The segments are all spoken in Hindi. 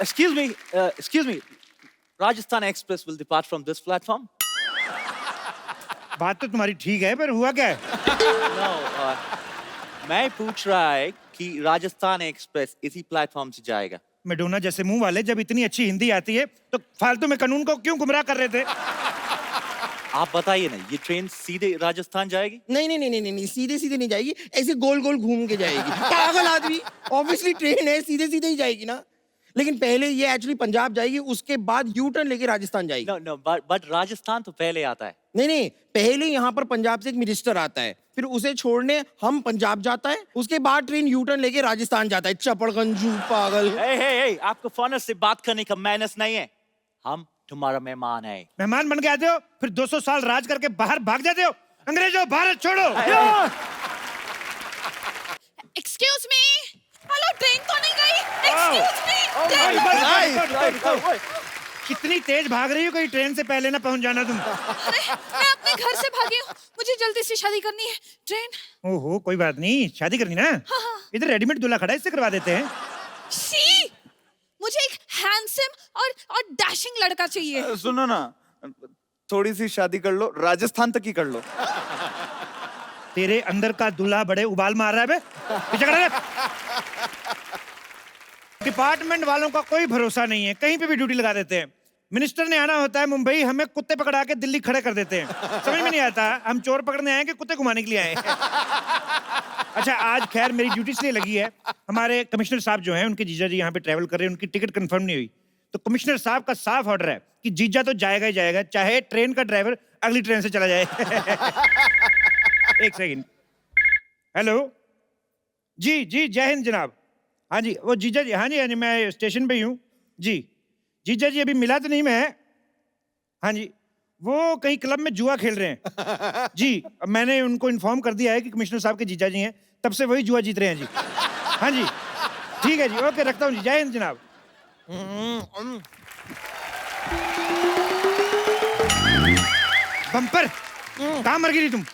Excuse me. Rajasthan Express will depart from this platform. बात तो तुम्हारी ठीक है, पर हुआ क्या है? No, मैं पूछ रहा है कि राजस्थान एक्सप्रेस इसी प्लेटफॉर्म से जाएगा. मेडोना जैसे मुंह वाले जब इतनी अच्छी हिंदी आती है तो फालतू में कानून को क्यों गुमराह कर रहे थे? आप बताइए ना, ये ट्रेन सीधे राजस्थान जाएगी? नहीं, सीधे सीधे नहीं जाएगी, ऐसे गोल गोल घूम के जाएगी। पागल आदमी, ऑब्वियसली ट्रेन है, सीधे सीधे ही जाएगी ना। लेकिन पहले ये एक्चुअली पंजाब जाएगी, उसके बाद यू टर्न लेके राजस्थान जाएगी। No, but राजस्थान तो पहले आता है. नहीं, पहले यहाँ पर पंजाब से एक मिनिस्टर आता है, फिर उसे छोड़ने हम पंजाब जाता है, उसके बाद ट्रेन यू टर्न लेके राजस्थान जाता है। चपड़गंजू पागल। Hey, आपको फॉनर से बात करने का मैनर्स नहीं है. हम तुम्हारा मेहमान है. मेहमान बन के आते हो, फिर 200 साल राज करके बाहर भाग जाते हो। अंग्रेजों, भारत छोड़ो। एक्सक्यूज मी, हेलो, ट्रेन तो नहीं गई? एक्सक्यूज मी, कितनी तेज भाग रही हो, कहीं ट्रेन से पहले ना पहुंच जाना तुम। अरे मैं अपने घर से भागी हूँ, मुझे जल्दी से शादी करनी है। ट्रेन। ओहो, कोई बात नहीं, शादी करनी ना? हाँ। इधर रेडीमेड दूल्हा खड़ा है, इससे करवा देते हैं। शी, मुझे एक हैंडसम और डैशिंग लड़का चाहिए। सुनो ना, थोड़ी सी शादी कर लो, राजस्थान तक ही कर लो। तेरे अंदर का दूल्हा बड़े उबाल मार रहा है बे। पीछे खड़ा रह। डिपार्टमेंट वालों का कोई भरोसा नहीं है, कहीं पे भी ड्यूटी लगा देते हैं। मिनिस्टर ने आना होता है मुंबई, हमें कुत्ते पकड़ा के दिल्ली खड़े कर देते हैं। समझ में नहीं आता हम चोर पकड़ने आए कि कुत्ते घुमाने के लिए आए। अच्छा, आज खैर मेरी ड्यूटी इसलिए लगी है, हमारे कमिश्नर साहब जो हैं, उनके जीजा जी यहाँ पे ट्रैवल कर रहे हैं, उनकी टिकट कंफर्म नहीं हुई, तो कमिश्नर साहब का साफ ऑर्डर है कि जीजा तो जाएगा ही जाएगा, चाहे ट्रेन का ड्राइवर अगली ट्रेन से चला जाए। एक सेकंड। हेलो जी, जय हिंद जनाब। हाँ जी, वो जीजा जी, हाँ जी, मैं स्टेशन पे ही हूँ जी। जीजा जी अभी मिला तो नहीं मैं। हाँ जी, वो कहीं क्लब में जुआ खेल रहे हैं जी। अब मैंने उनको इन्फॉर्म कर दिया है कि कमिश्नर साहब के जीजा जी हैं, तब से वही जुआ जीत रहे हैं जी। हाँ जी, ठीक है जी, ओके, रखता हूँ जी, जय हिंद जनाब। बम्पर, कहाँ मर गई तुम?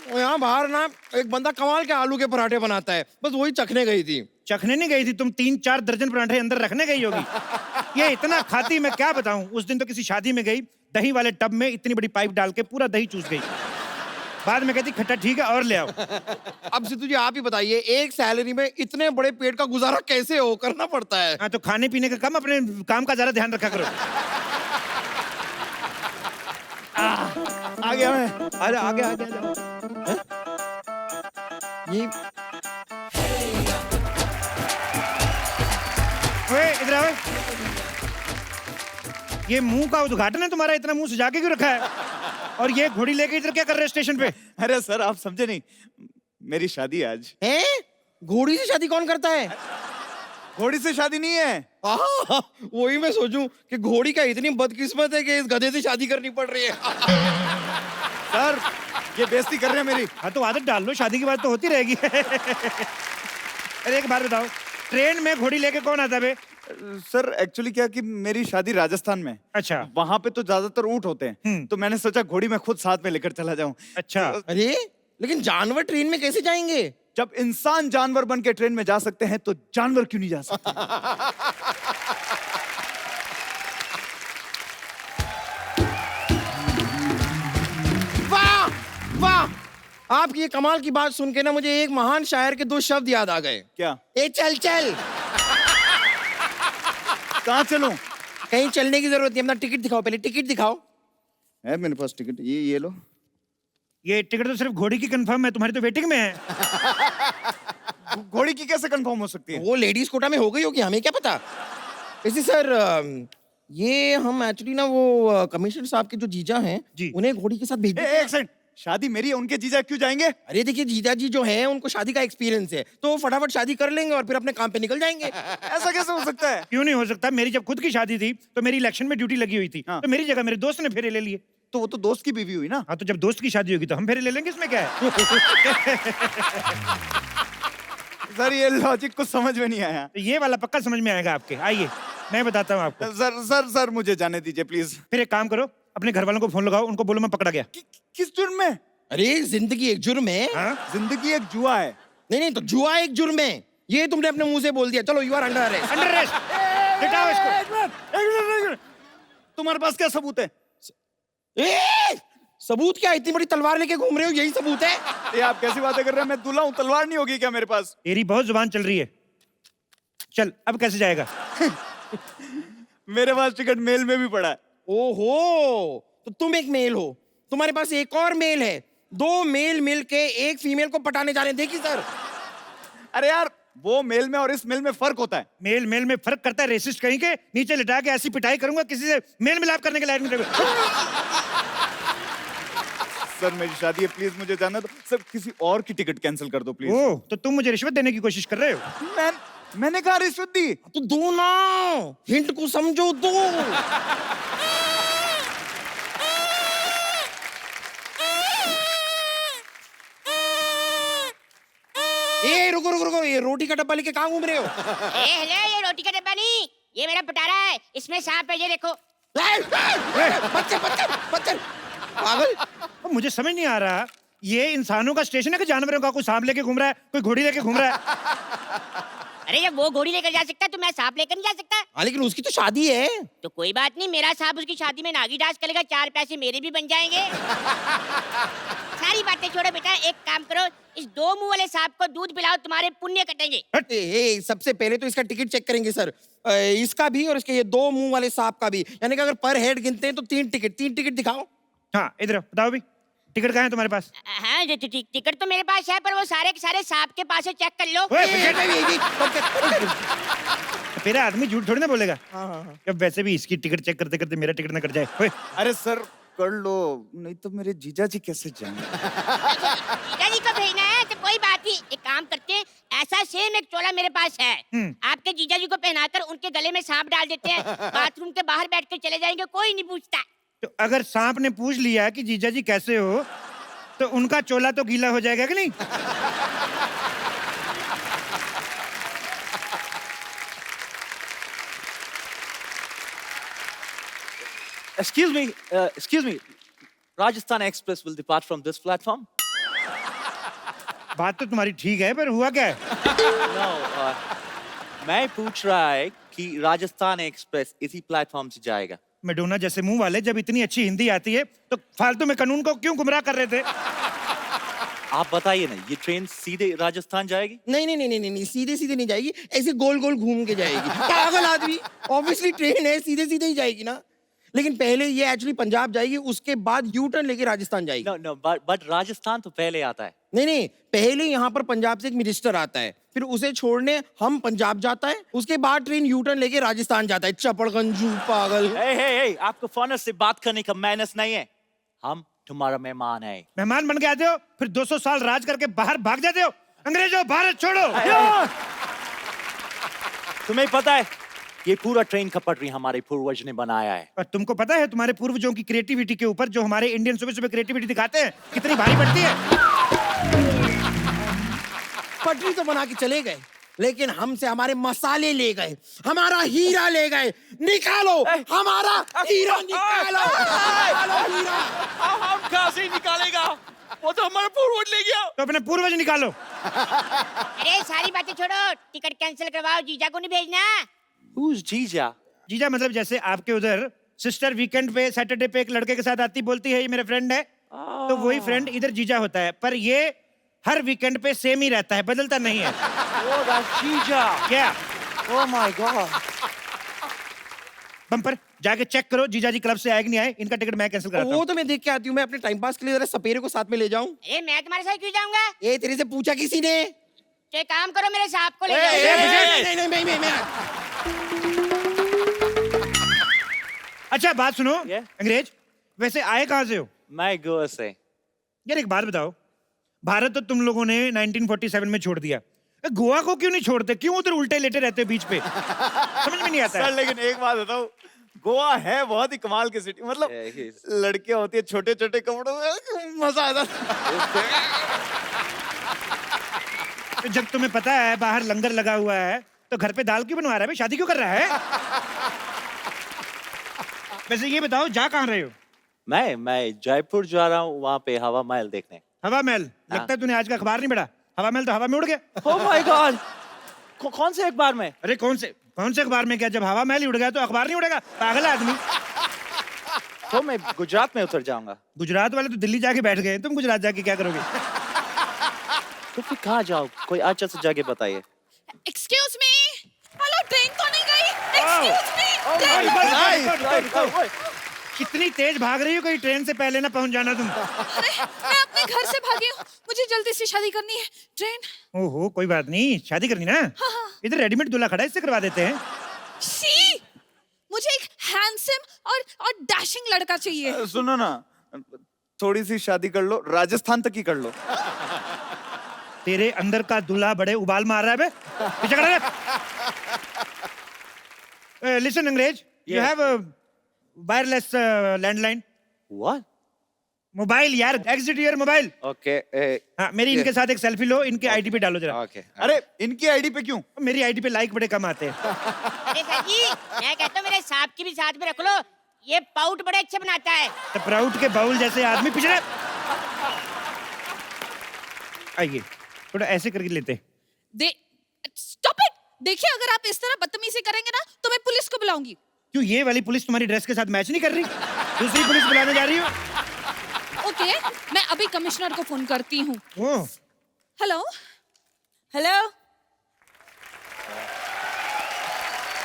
यहाँ बाहर ना एक बंदा कमाल के आलू के पराठे बनाता है, बस वही चखने गई थी। चखने नहीं गई थी तुम, 3-4 दर्जन पराठे अंदर रखने गई होगी। ये इतना खाती, मैं क्या बताऊं। उस दिन तो किसी शादी में गई, दही वाले टब में इतनी बड़ी पाइप डाल के पूरा दही चूस गई। बाद में कहती खट्टा ठीक है और ले आओ। अब सिद्धू जी आप ही बताइए, एक सैलरी में इतने बड़े पेट का गुजारा कैसे हो, करना पड़ता है। हाँ, तो खाने पीने का कम, अपने काम का ज्यादा ध्यान रखा करो। आ गया मैं, आजा, आ गया। ये ओए, इधर आओ। ये मुंह का उद्घाटन है तुम्हारा, इतना मुंह सजा के क्यों रखा है? और ये घोड़ी लेके इधर क्या कर रहे हो स्टेशन पे? अरे सर, आप समझे नहीं, मेरी शादी आज। है? घोड़ी से शादी कौन करता है? घोड़ी से शादी नहीं है। वही मैं सोचूं कि घोड़ी का इतनी बदकिस्मत है कि इस गधे से शादी करनी पड़ रही है। सर, ये बेइज्जती कर रहे हैं मेरी। हाँ, तो आदत डाल लो, शादी की बात तो होती रहेगी। अरे एक बात बताओ, ट्रेन में घोड़ी लेके कौन आता बे? सर एक्चुअली क्या कि मेरी शादी राजस्थान में। अच्छा। वहां पे तो ज्यादातर ऊंट होते हैं, तो मैंने सोचा घोड़ी में खुद साथ में लेकर चला जाऊं। अच्छा। अरे लेकिन जानवर ट्रेन में कैसे जाएंगे? जब इंसान जानवर बन के ट्रेन में जा सकते हैं तो जानवर क्यों नहीं जा सकते? वाह वाह, आपकी ये कमाल की बात सुन के ना मुझे एक महान शायर के 2 शब्द याद आ गए। क्या? ए चल चल। कहाँ चलूं? कहीं चलने की जरूरत नहीं, अपना टिकट दिखाओ, पहले टिकट दिखाओ। है मेरे पास टिकट, ये लो। ये टिकट तो सिर्फ घोड़ी की कंफर्म है, तुम्हारी तो वेटिंग में है। घोड़ी की कैसे कंफर्म हो सकती है? वो लेडीज कोटा में हो गई होगी, हमें क्या पता। वैसे सर, ये हम एक्चुअली ना वो कमिश्नर साहब के जो जीजा हैं जी, उन्हें घोड़ी के साथ भेज दिया। एक सेकंड, शादी मेरी है, उनके जीजा क्यों जाएंगे? अरे देखिए, जीजा जी जो हैं उनको शादी का एक्सपीरियंस है, तो फटाफट शादी कर लेंगे और फिर अपने काम पे निकल जाएंगे। ऐसा कैसे हो सकता है? क्यों नहीं हो सकता? मेरी जब खुद की शादी थी तो मेरी इलेक्शन में ड्यूटी लगी हुई थी, हाँ। तो मेरी जगह मेरे दोस्त ने फेरे ले लिए। तो वो तो दोस्त की बीवी हुई ना। हाँ, तो जब दोस्त की शादी होगी तो हम फेरे ले लेंगे, इसमें क्या है? सर ये लॉजिक कुछ समझ में नहीं आया। तो ये वाला पक्का समझ में आएगा आपके, आइए मैं बताता हूँ आपको। सर मुझे जाने दीजिए प्लीज। फिर एक काम करो, अपने घर वालों को फोन लगाओ, उनको बोलो मैं पकड़ा गया। किस जुर्म में? अरे जिंदगी एक जुर्म है। हाँ? जिंदगी एक जुआ है। नहीं तो जुआ एक जुर्म है, ये तुमने अपने मुंह से बोल दिया। चलो, you are under arrest. Under arrest. लिटाओ इसको। एक मिनट। तुम्हारे पास क्या सबूत है? ए, सबूत क्या? इतनी बड़ी तलवार लेके घूम रहे हो, यही सबूत है? ये आप कैसी बातें कर रहे हैं? मैं दूल्हा हूँ, तलवार नहीं होगी क्या मेरे पास? तेरी बहुत जुबान चल रही है। चल अब कैसे जाएगा? मेरे पास टिकट मेल में भी पड़ा है। ओहो, तो तुम एक मेल हो, तुम्हारे पास एक और मेल है। 2 मेल मिलके एक फीमेल को पटाने जा रहे हैं। देखिए सर। अरे यार, वो मेल में और इस मेल में फर्क होता है। मेल मेल में फर्क करता है, रेसिस्ट कहीं के। नीचे लिटा के ऐसी पिटाई करूंगा किसी से मेल मिलाप करने के लायक नहीं रहेगा। सर मेरी शादी है, प्लीज मुझे जाना दो। सर किसी और की टिकट कैंसिल कर दो प्लीज। ओह, तो तुम मुझे रिश्वत देने की कोशिश कर रहे हो? मैंने कहा रिश्वत दी। तो दो ना, हिंट को समझो, दो। ए रुको रुको रुको, ये रोटी का डब्बा लेके कहाँ घूम रहे हो? हेलो, ये रोटी का डब्बा नहीं, ये मेरा पिटारा है, इसमें सांप है, ये देखो। बच्चे बच्चे बच्चे, पागल। अब मुझे समझ नहीं आ रहा, ये इंसानों का स्टेशन है कि जानवरों का? कोई सांप लेके घूम रहा है, कोई घोड़ी लेके घूम रहा है। अरे जब वो घोड़ी लेकर जा सकता है तो मैं सांप लेकर नहीं जा सकता? हाँ लेकिन उसकी तो शादी है। तो कोई बात नहीं, मेरा सांप उसकी शादी में नागी डांस करेगा, 4 पैसे मेरे भी बन जाएंगे। सारी बातें छोड़ो बेटा, एक काम करो, इस 2 मुंह वाले सांप को दूध पिलाओ, तुम्हारे पुण्य कटेंगे। ए, सबसे पहले तो इसका टिकट चेक करेंगे सर, इसका भी और इसके ये 2 मुंह वाले सांप का भी। यानी कि अगर पर हेड गिनते हैं तो 3 टिकट दिखाओ। हाँ इधर बताओ भी, टिकट कहाँ है तुम्हारे पास? हाँ, टिकट तो मेरे पास है, पर वो सारे के सारे सांप के पास है, चेक कर लो। ओए, तेरा आदमी झूठ थोड़ी ना बोलेगा। अब वैसे भी इसकी टिकट चेक करते करते मेरा टिकट ना कट जाए। ओए, अरे सर कर लो, नहीं तो मेरे जीजा जी कैसे जाएंगे? जीजा जी को भेजना है तो कोई बात नहीं, एक काम करते हैं, ऐसा सेम एक चोला मेरे पास है, आपके जीजा जी को पहनाकर उनके गले में सांप डाल देते हैं, बाथरूम के बाहर बैठ कर चले जाएंगे, कोई नहीं पूछता। तो अगर सांप ने पूछ लिया कि जीजा जी कैसे हो, तो उनका चोला तो गीला हो जाएगा कि नहीं? Excuse me. Rajasthan Express will depart from this platform. बात तो तुम्हारी ठीक है, पर हुआ क्या है? No, मैं पूछ रहा है कि राजस्थान एक्सप्रेस इसी प्लेटफॉर्म से जाएगा। मेडोना जैसे मुंह वाले जब इतनी अच्छी हिंदी आती है तो फालतू में कानून को क्यों गुमराह कर रहे थे? आप बताइए ना, ये ट्रेन सीधे राजस्थान जाएगी? नहीं, सीधे नहीं जाएगी, ऐसे गोल गोल घूम के जाएगी। पागल आदमी, ऑब्वियसली ट्रेन है, सीधे ही जाएगी ना। लेकिन पहले ये एक्चुअली पंजाब जाएगी, उसके बाद यू टर्न लेके राजस्थान जाएगी। No, but राजस्थान तो पहले आता है। नहीं, पहले यहाँ पर पंजाब से एक मिनिस्टर आता है, फिर उसे छोड़ने हम पंजाब जाता है, उसके बाद ट्रेन यू टर्न लेके राजस्थान जाता है। चपड़गंजू पागल। Hey, आपको फॉरनर से बात करने का मैनर्स नहीं है। हम तुम्हारा मेहमान है। मेहमान बन के आते हो, फिर 200 साल राज करके बाहर भाग जाते हो। अंग्रेजों, भारत छोड़ो। तुम्हें पता है, ये पूरा ट्रेन का पटरी हमारे पूर्वज ने बनाया है। और तुमको पता है तुम्हारे पूर्वजों की क्रिएटिविटी के ऊपर जो हमारे इंडियन सुबह क्रिएटिविटी दिखाते हैं, कितनी भारी पड़ती है। पटरी तो बना के चले गए, लेकिन हमसे हमारे मसाले ले गए, हमारा हीरा ले गए। निकालो हमारा हीरा, निकालो हीरा। हम कहाँ से निकालेगा? वो तो हमारा पूर्वज ले गया। तो अपने पूर्वज निकालो। अरे सारी बातें छोड़ो, टिकट कैंसिल करवाओ, जीजा को नहीं भेजना। Who's जीजा? जीजा मतलब जैसे आपके उधर सिस्टर वीकेंड पे सैटरडे पे एक लड़के के साथ आती बोलती है ये मेरा फ्रेंड है, तो वही फ्रेंड इधर जीजा होता है, पर ये हर वीकेंड पे सेम ही रहता है, बदलता नहीं है। Oh, that's जीजा। क्या? Oh my God। बम्पर जाके चेक करो जीजा जी क्लब से आए कि नहीं आए, इनका टिकट मैं कैंसिल कराता वो हूँ। तो मैं देख के आती हूँ, मैं अपने टाइम पास के लिए जरा सपेरे को साथ में ले जाऊं। अरे मैं तुम्हारे साथ क्यों जाऊंगा? ये तेरे से पूछा किसी ने? तो एक काम करो, मेरे सांप को ले ए, जाओ। नहीं। अच्छा बात सुनो, Yeah? अंग्रेज वैसे आए कहाँ से हो? मैं गोवा से। यार एक बात बताओ, भारत तो तुम लोगों ने 1947 में छोड़ दिया, गोवा को क्यों नहीं छोड़ते? क्यों उधर उल्टे लेटे रहते हो बीच पे? समझ में नहीं आता सर है। लेकिन एक बात बताओ, गोवा है बहुत ही कमाल की सिटी। मतलब लड़कियां होती है छोटे छोटे कपड़ों में, मजा आता है। तो जब तुम्हें पता है बाहर लंगर लगा हुआ है, तो घर पे दाल क्यों बनवा रहा है? शादी क्यों कर रहा है? वैसे ये बताओ जा कहाँ रहे हो? मैं जयपुर जा रहा हूँ, वहाँ पे हवा महल देखने। हवा महल? लगता है तूने आज का अखबार नहीं पढ़ा। हवा महल तो हवा में उड़ गया। Oh my God। कौन से अखबार में? अरे कौन से? कौन से अखबार में? क्या जब हवा महल ही उड़ गया तो अखबार नहीं उड़ेगा? पागल आदमी। तो मैं गुजरात में उतर जाऊंगा। गुजरात वाले तो दिल्ली जाके बैठ गए, तुम गुजरात जाके क्या करोगे? तो फिर कहाँ जाओ? कोई अच्छा सा जगह बताइए। एक्सक्यूज मी, हेलो, ट्रेन तो नहीं गई? एक्सक्यूज मी, कितनी तेज भाग रही हो, कहीं ट्रेन से पहले ना पहुंच जाना तुम। अरे मैं अपने घर से भागी हूँ, मुझे जल्दी से शादी करनी है। ट्रेन। ओहो, कोई बात नहीं, शादी करनी ना? हाँ। इधर रेडीमेड दूल्हा खड़ा है, इससे करवा देते हैं। सी, मुझे एक हैंडसम और डैशिंग लड़का चाहिए। सुनो ना, थोड़ी सी शादी कर लो, राजस्थान तक ही कर लो। तेरे अंदर का दूल्हा बड़े उबाल मार रहा है बे। पीछे खड़ा रह। लिसन अंग्रेज, you have wireless landline. What? Mobile यार, एग्जिट योर मोबाइल। Okay. हाँ, मेरी इनके साथ एक सेल्फी लो, इनके आईडी पे डालो जरा। Okay. अरे इनकी आईडी पे क्यों? मेरी आईडी पे लाइक बड़े कम आते हैं। अरे सर जी, मैं कहता हूँ मेरे सांप की भी साथ में रख लो, ये पाउट बड़े अच्छे बनाता है। तो प्राउड के बाउल जैसे आदमी पीछे रह। आइए, थोड़ा ऐसे करके लेते। Stop it. देखिए, अगर आप इस तरह बदतमीजी करेंगे ना तो मैं पुलिस को बुलाऊंगी। क्यों, ये वाली पुलिस तुम्हारी ड्रेस के साथ मैच नहीं कर रही? दूसरी पुलिस बुलाने जा रही हो? ओके, मैं अभी कमिश्नर को फोन करती हूँ। ओह, हेलो। हेलो,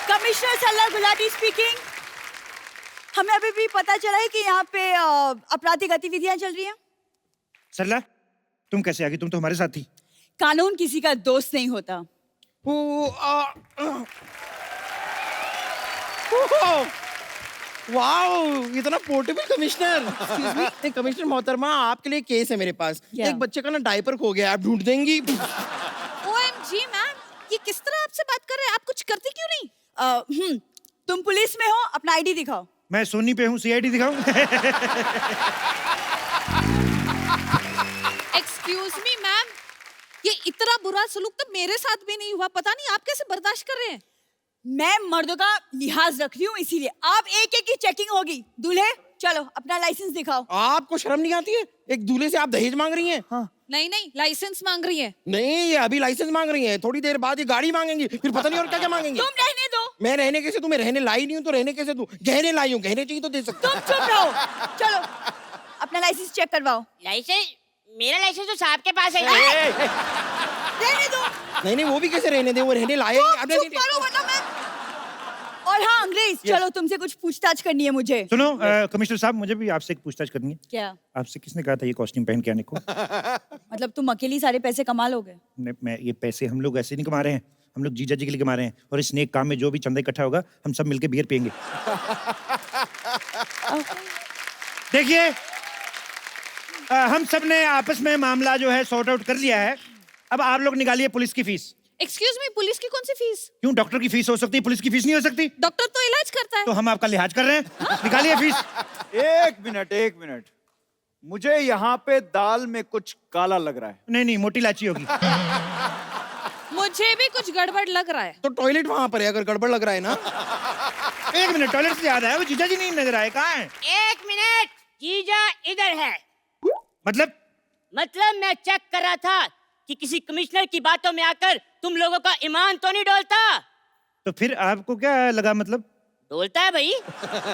कमिश्नर सरला गुलाटी स्पीकिंग। हमें अभी भी पता चला है कि यहाँ पे आपराधिक गतिविधियां चल रही हैं। सरला, तुम कैसे आ गई? तुम तो हमारे साथ थी। कानून किसी का दोस्त नहीं होता। वाओ, इतना portable commissioner. Excuse me, commissioner मोहतरमा, आपके लिए केस है मेरे पास। क्या? एक बच्चे का ना डायपर खो गया, आप ढूंढ देंगी? OMG मैम, ये किस तरह आपसे बात कर रहे हैं? आप कुछ करती क्यों नहीं? तुम पुलिस में हो, अपना आईडी दिखाओ। मैं सोनी पे हूँ, CID दिखाऊं? एक्सक्यूज मी मैम, ये इतना बुरा सलूक तो मेरे साथ भी नहीं हुआ। पता नहीं आप कैसे बर्दाश्त कर रहे हैं। मैं मर्दों का लिहाज रख रही हूँ, इसीलिए आप एक एक की चेकिंग होगी। दूल्हे, चलो अपना लाइसेंस दिखाओ। आपको शर्म नहीं आती है? एक दूल्हे से आप दहेज मांग रही हैं? हाँ। नहीं नहीं, लाइसेंस मांग रही है। नहीं, ये अभी लाइसेंस मांग रही हैं, थोड़ी देर बाद ये गाड़ी मांगेंगी, फिर पता नहीं और क्या क्या मांगेंगी। तुम रहने दो। मैं रहने कैसे दूं? मैं रहने लाई नहीं हूँ तो रहने कैसे दूं? गहने लाई हूँ, गहने चाहिए तो दे सकते। तुम चुप रहो। चलो अपना लाइसेंस चेक करवाओ। लाइसेंस? मेरा लाइसेंस तो साहब के पास है। रहने दो। नहीं, वो भी कैसे रहने दे? वो रहने लाए। चुप करो वरना मैं। और हाँ अंग्रेज, चलो तुमसे कुछ पूछताछ करनी है मुझे। सुनो, कमिश्नर साहब, मुझे भी आपसे एक पूछताछ करनी है। क्या? आपसे किसने कहा था ये कॉस्ट्यूम पहन के आने को? मतलब तुम अकेली सारे पैसे कमा लोगे? मैं ये पैसे हम लोग ऐसे नहीं कमा रहे हैं, हम लोग जीजा जी के लिए कमा रहे हैं, और इस नेक काम में जो भी चंदा इकट्ठा होगा हम सब मिलके बियर पियेंगे। देखिए, हम सब ने आपस में मामला जो है सॉर्ट आउट कर लिया है। अब आप लोग निकालिए पुलिस की फीस। एक्सक्यूज मी, पुलिस की कौन सी फीस? क्यों, डॉक्टर की फीस हो सकती है, पुलिस की फीस नहीं हो सकती? डॉक्टर तो इलाज करता है। तो हम आपका लिहाज कर रहे हैं, निकालिए फीस। एक मिनट, मुझे यहाँ पे दाल में कुछ काला लग रहा है। नहीं नहीं, मोटी इलायची होगी। मुझे भी कुछ गड़बड़ लग रहा है। तो टॉयलेट वहां पर है, अगर गड़बड़ लग रहा है ना। एक मिनट, टॉयलेट से याद आया, वो जीजा जी नहीं नजर आए, कहाँ है? 1 मिनट, जीजा इधर है। मतलब मैं चेक कर रहा था कि किसी कमिश्नर की बातों में आकर तुम लोगों का ईमान तो नहीं डोलता। तो फिर आपको क्या लगा? मतलब डोलता है भाई,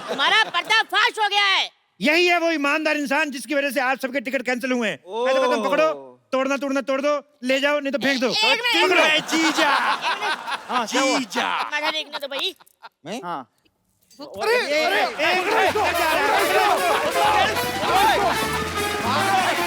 तुम्हारा पर्दाफाश हो गया है। यही है वो ईमानदार इंसान जिसकी वजह से आप सबके टिकट कैंसिल हुए हैं। मैं तो कहता हूं, पकड़ो, तोड़ना तोड़ दो, ले जाओ, नहीं तो फेंक दो। एक मिनट। पकड़ो। जीजा। हाँ, जीजा। मजा देखना तो भाई। मैं? हाँ। एक मिनट, क्या जा रहा है?